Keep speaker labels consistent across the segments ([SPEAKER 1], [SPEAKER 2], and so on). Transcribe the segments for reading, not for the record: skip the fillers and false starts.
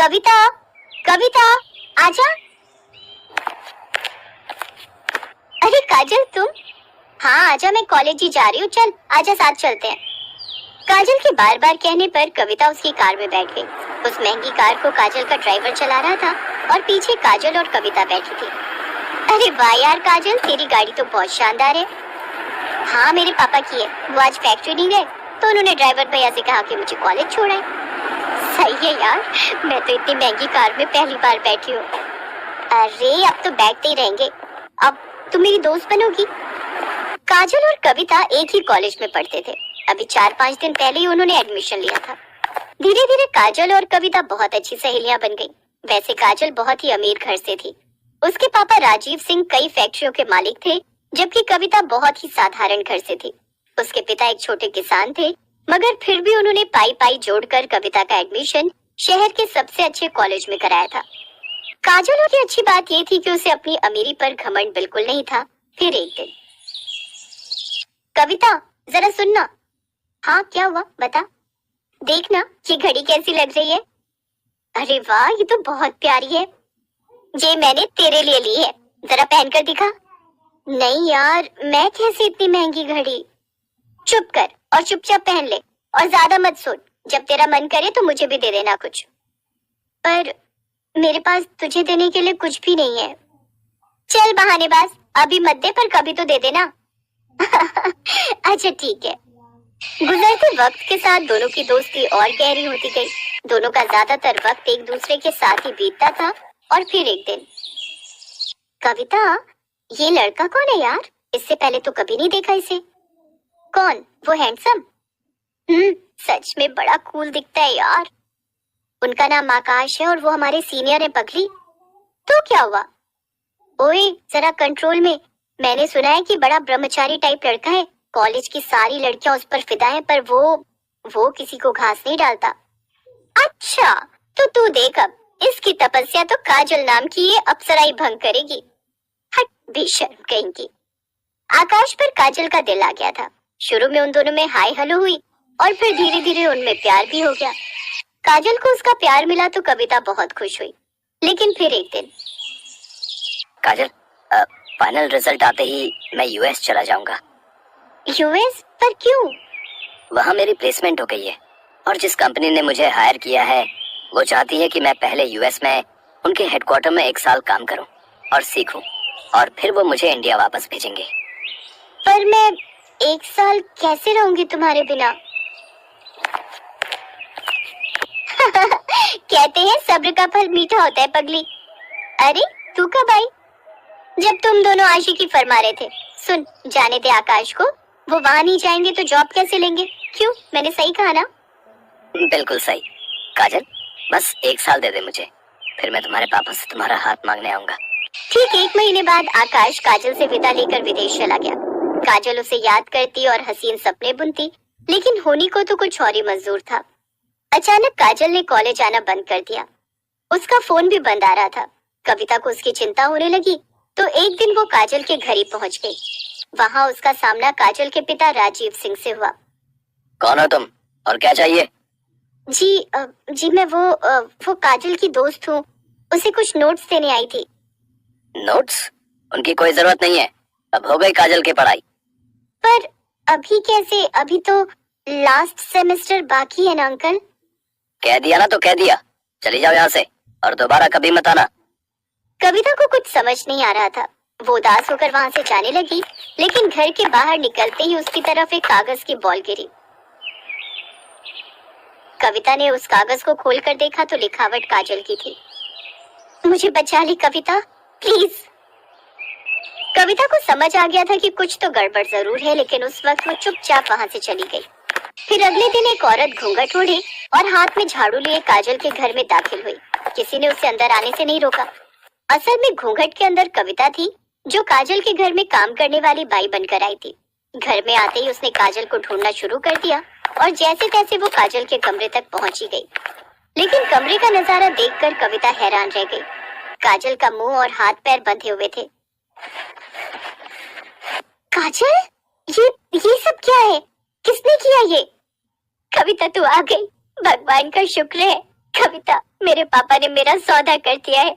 [SPEAKER 1] कविता, कविता, आजा। अरे काजल तुम? हाँ आजा, मैं कॉलेज ही जा रही हूँ, चल आजा साथ चलते हैं। काजल के बार बार कहने पर कविता उसकी कार में बैठ गई। उस महंगी कार को काजल का ड्राइवर चला रहा था और पीछे काजल और कविता बैठी थी। अरे वाह यार काजल, तेरी गाड़ी तो बहुत शानदार है। हाँ मेरे पापा की है, वो आज फैक्ट्री नहीं गए तो उन्होंने ड्राइवर भैया से कहा कि मुझे कॉलेज छोड़ाए। सही है यार, मैं तो इतनी महंगी कार में पहली बार बैठी हूँ। अरे अब तो बैठते ही रहेंगे, अब तुम मेरी दोस्त बनोगी। काजल और कविता एक ही कॉलेज में पढ़ते थे। अभी 4-5 दिन पहले ही उन्होंने एडमिशन लिया था। धीरे धीरे काजल और कविता बहुत अच्छी सहेलियां बन गईं। वैसे काजल बहुत ही अमीर घर से थी। उसके पापा राजीव सिंह कई फैक्ट्रियों के मालिक थे, जबकि कविता बहुत ही साधारण घर से थी। उसके पिता एक छोटे किसान थे, मगर फिर भी उन्होंने पाई पाई जोड़कर कविता का एडमिशन शहर के सबसे अच्छे कॉलेज में कराया था। काजल की अच्छी बात यह थी कि उसे अपनी अमीरी पर घमंड बिल्कुल नहीं था। फिर एक दिन, कविता जरा सुनना। हाँ क्या हुआ, बता। देखना ये घड़ी कैसी लग रही है। अरे वाह, ये तो बहुत प्यारी है। ये मैंने तेरे लिए ली है, जरा पहनकर दिखा। नहीं यार, मैं कैसे इतनी महंगी घड़ी। चुप कर और चुपचाप पहन ले और ज्यादा मत सोच। जब तेरा मन करे तो मुझे भी दे देना कुछ। पर मेरे पास तुझे देने के लिए कुछ भी नहीं है। चल बहानेबाज, अभी मत दे पर कभी तो दे देना। अच्छा ठीक है। गुजरते वक्त के साथ दोनों की दोस्ती और गहरी होती गई। दोनों का ज्यादातर वक्त एक दूसरे के साथ ही बीतता था। और फिर एक दिन, कविता ये लड़का कौन है यार? इससे पहले तो कभी नहीं देखा इसे। कौन? वो हैंडसम? सच में बड़ा कूल दिखता है यार। उनका नाम आकाश है और वो हमारे सीनियर है पगली। तो क्या हुआ? ओए जरा कंट्रोल में। मैंने सुना है कि बड़ा ब्रह्मचारी टाइप लड़का है। कॉलेज की सारी लड़कियां उस पर फिदा हैं, पर वो किसी को घास नहीं डालता। अच्छा तो तू देख, अब इसकी तपस्या तो काजल नाम की ये अप्सरा ही भंग करेगी। हट बेशर्म कहेंगी। आकाश पर काजल का दिल आ गया था। शुरू में उन दोनों में हाय हेलो हुई और फिर धीरे धीरे उनमें प्यार भी हो गया। काजल को उसका प्यार मिला तो कविता बहुत खुश हुई। लेकिन फिर एक दिन,
[SPEAKER 2] काजल, फाइनल रिजल्ट आते ही मैं यूएस चला जाऊंगा।
[SPEAKER 1] यूएस? पर क्यों?
[SPEAKER 2] वहाँ मेरी प्लेसमेंट हो गई है और जिस कंपनी ने मुझे हायर किया है वो चाहती है कि मैं पहले यूएस में उनके हेडक्वार्टर में 1 साल काम करूं और सीखूं, और फिर वो मुझे इंडिया वापस भेजेंगे।
[SPEAKER 1] पर मैं 1 साल कैसे रहूंगी तुम्हारे बिना? कहते हैं सब्र का फल मीठा होता है पगली। अरे तू कब आई? जब तुम दोनों आशिकी फरमा रहे थे। सुन, जाने दे आकाश को। वो वहाँ नहीं जाएंगे तो जॉब कैसे लेंगे? क्यों, मैंने सही कहा ना?
[SPEAKER 2] बिल्कुल सही। काजल बस 1 साल दे दे मुझे, फिर मैं तुम्हारे पापा से तुम्हारा हाथ मांगने आऊंगा।
[SPEAKER 1] ठीक 1 महीने बाद आकाश काजल से विदा लेकर विदेश चला गया। काजल उसे याद करती और हसीन सपने बुनती, लेकिन होनी को तो कुछ और ही मंजूर था। अचानक काजल ने कॉलेज आना बंद कर दिया। उसका फोन भी बंद आ रहा था। कविता को उसकी चिंता होने लगी तो एक दिन वो काजल के घर ही पहुंच गई। वहाँ उसका सामना काजल के पिता राजीव सिंह से हुआ।
[SPEAKER 2] कौन हो तुम और क्या चाहिए?
[SPEAKER 1] जी मैं वो काजल की दोस्त हूँ। उसे कुछ नोट्स देने आई थी।
[SPEAKER 2] नोट्स? उनकी कोई जरूरत नहीं है, अब हो गई काजल की पढ़ाई।
[SPEAKER 1] पर अभी कैसे? अभी तो लास्ट सेमेस्टर बाकी है ना अंकल।
[SPEAKER 2] कह दिया ना तो कह दिया, चली जाओ यहाँ से और दोबारा कभी मत आना।
[SPEAKER 1] कविता को कुछ समझ नहीं आ रहा था। वो उदास होकर वहाँ से जाने लगी, लेकिन घर के बाहर निकलते ही उसकी तरफ एक कागज की बॉल गिरी। कविता ने उस कागज को खोलकर देखा तो लिखावट काजल की थी। मुझे बचा ली कविता, प्लीज। कविता को समझ आ गया था कि कुछ तो गड़बड़ जरूर है, लेकिन उस वक्त वो चुपचाप वहाँ से चली गई। फिर अगले दिन एक औरत घूंघट ओढ़े और हाथ में झाड़ू लिए काजल के घर में दाखिल हुई। किसी ने उसे अंदर आने से नहीं रोका। असल में घूंघट के अंदर कविता थी, जो काजल के घर में काम करने वाली बाई बनकर आई थी। घर में आते ही उसने काजल को ढूंढना शुरू कर दिया और जैसे तैसे वो काजल के कमरे तक पहुंची गई। लेकिन कमरे का नजारा देखकर कविता हैरान रह गई। काजल का मुंह और हाथ पैर बंधे हुए थे। काजल, ये सब क्या है? किसने किया ये? कविता तू आ गई, भगवान का शुक्र है। कविता, मेरे पापा ने मेरा सौदा कर दिया है।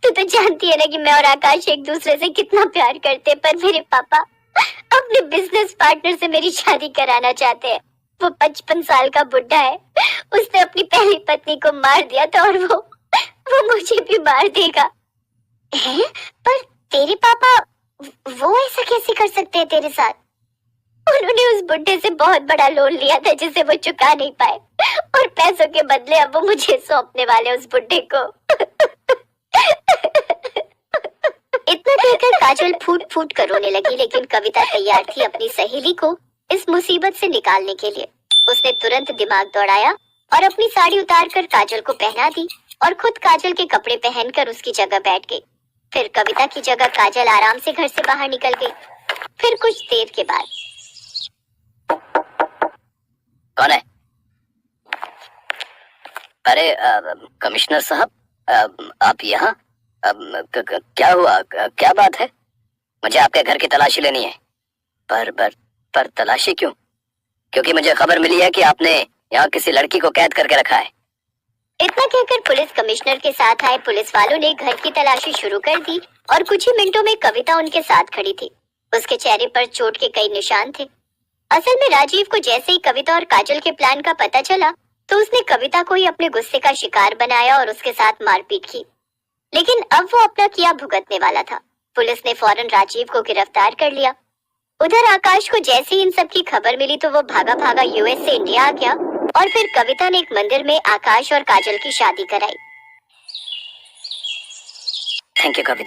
[SPEAKER 1] तू तो जानती है ना कि मैं और आकाश एक दूसरे से कितना प्यार करते हैं, पर मेरे पापा अपने बिजनेस पार्टनर से मेरी शादी कराना चाहते हैं। वो 55 साल का बुढ़ा है। उसने अपनी पहली पत्नी को मार दिया था और वो मुझे भी मार देगा। हैं? पर तेरे पापा वो ऐसा कैसे कर सकते हैं तेरे साथ? उन्होंने उस बुढ़े से बहुत बड़ा लोन लिया था जिसे वो चुका नहीं पाए, और पैसों के बदले अब वो मुझे सौंपने वाले उस बुढ़े को। इतना कहकर काजल फूट फूट कर रोने लगी, लेकिन कविता तैयार थी अपनी सहेली को इस मुसीबत से निकालने के लिए। उसने तुरंत दिमाग दौड़ाया और अपनी साड़ी उतारकर काजल को पहना दी और खुद काजल के कपड़े पहनकर उसकी जगह बैठ गई। फिर कविता की जगह काजल आराम से घर से बाहर निकल गई। फिर कुछ देर के बाद,
[SPEAKER 2] कौन है? अरे कमिश्नर साहब, आप यहाँ? क्या हुआ? क्या बात है? मुझे आपके घर की तलाशी लेनी है। पर तलाशी क्यों? क्योंकि मुझे खबर मिली है कि आपने यहाँ किसी लड़की को कैद करके रखा है।
[SPEAKER 1] इतना कहकर पुलिस कमिश्नर के साथ आए पुलिस वालों ने घर की तलाशी शुरू कर दी और कुछ ही मिनटों में कविता उनके साथ खड़ी थी। उसके चेहरे पर चोट के कई निशान थे। असल में राजीव को जैसे ही कविता और काजल के प्लान का पता चला तो उसने कविता को ही अपने गुस्से का शिकार बनाया और उसके साथ मारपीट की। लेकिन अब वो अपना किया भुगतने वाला था। पुलिस ने फौरन राजीव को गिरफ्तार कर लिया। उधर आकाश को जैसे ही इन सब की खबर मिली तो वो भागा भागा यूएस से इंडिया आ गया और फिर कविता ने एक मंदिर में आकाश और काजल की शादी कराई।
[SPEAKER 2] Thank you Kavita.